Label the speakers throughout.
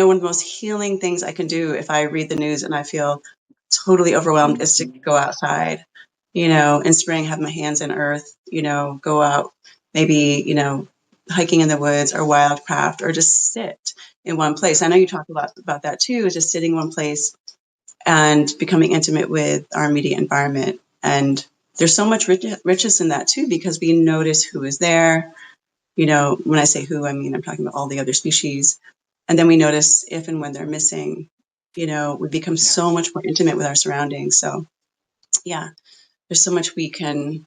Speaker 1: one of the most healing things I can do if I read the news and I feel totally overwhelmed is to go outside, in spring, have my hands in earth, go out, maybe, hiking in the woods or wildcraft, or just sit in one place. I know you talk a lot about that too, is just sitting in one place and becoming intimate with our immediate environment. And there's so much richness in that too, because we notice who is there. When I say who, I mean, I'm talking about all the other species. And then we notice if and when they're missing. We become so much more intimate with our surroundings. So yeah, there's so much we can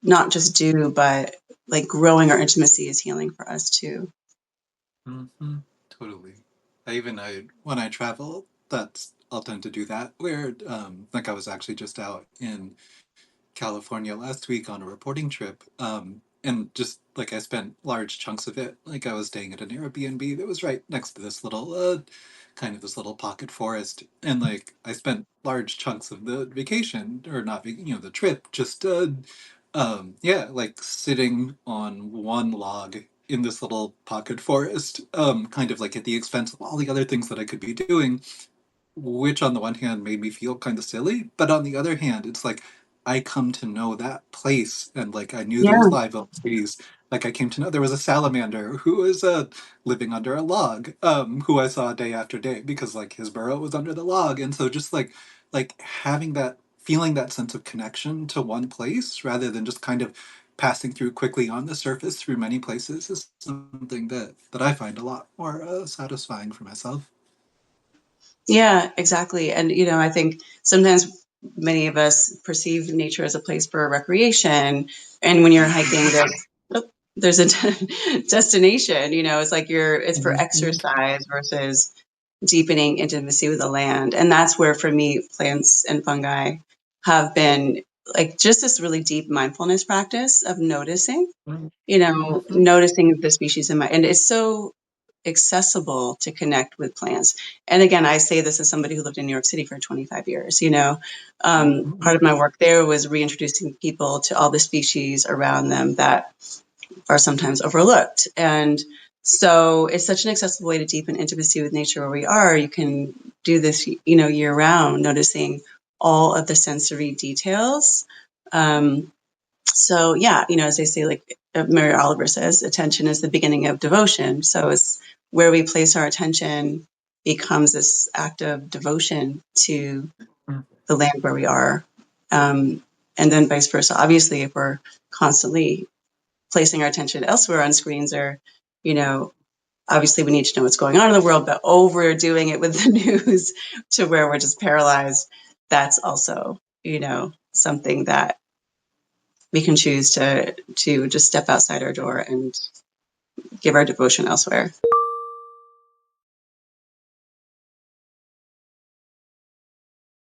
Speaker 1: not just do, but like growing our intimacy is healing for us too.
Speaker 2: Totally. When I travel, I'll tend to do that. Where like I was actually just out in California last week on a reporting trip, and just like I spent large chunks of it. Like I was staying at an Airbnb that was right next to this little kind of this little pocket forest, and like I spent large chunks of the vacation, or not, the trip, just yeah, like sitting on one log in this little pocket forest, kind of like at the expense of all the other things that I could be doing, which on the one hand made me feel kind of silly, but on the other hand, it's like I come to know that place, and like I knew
Speaker 1: Yeah.
Speaker 2: those live oak trees. Like I came to know there was a salamander who was living under a log, who I saw day after day because like his burrow was under the log, and so just like having that feeling that sense of connection to one place rather than just kind of passing through quickly on the surface through many places is something that I find a lot more satisfying for myself.
Speaker 1: Yeah, exactly. And, I think sometimes many of us perceive nature as a place for recreation. And when you're hiking, there's a destination, it's like it's for
Speaker 2: Mhm.
Speaker 1: exercise versus deepening intimacy with the land. And that's where, for me, plants and fungi have been like just this really deep mindfulness practice of noticing, noticing the species in and it's so accessible to connect with plants. And again, I say this as somebody who lived in New York City for 25 years. Part of my work there was reintroducing people to all the species around them that are sometimes overlooked. And so it's such an accessible way to deepen intimacy with nature where we are. You can do this, year round, noticing all of the sensory details. So yeah, as they say, like Mary Oliver says, attention is the beginning of devotion. So it's where we place our attention becomes this act of devotion to the land where we are. And then vice versa. Obviously, if we're constantly placing our attention elsewhere on screens, or, obviously we need to know what's going on in the world, but overdoing it with the news to where we're just paralyzed, that's also, something that we can choose to just step outside our door and give our devotion elsewhere.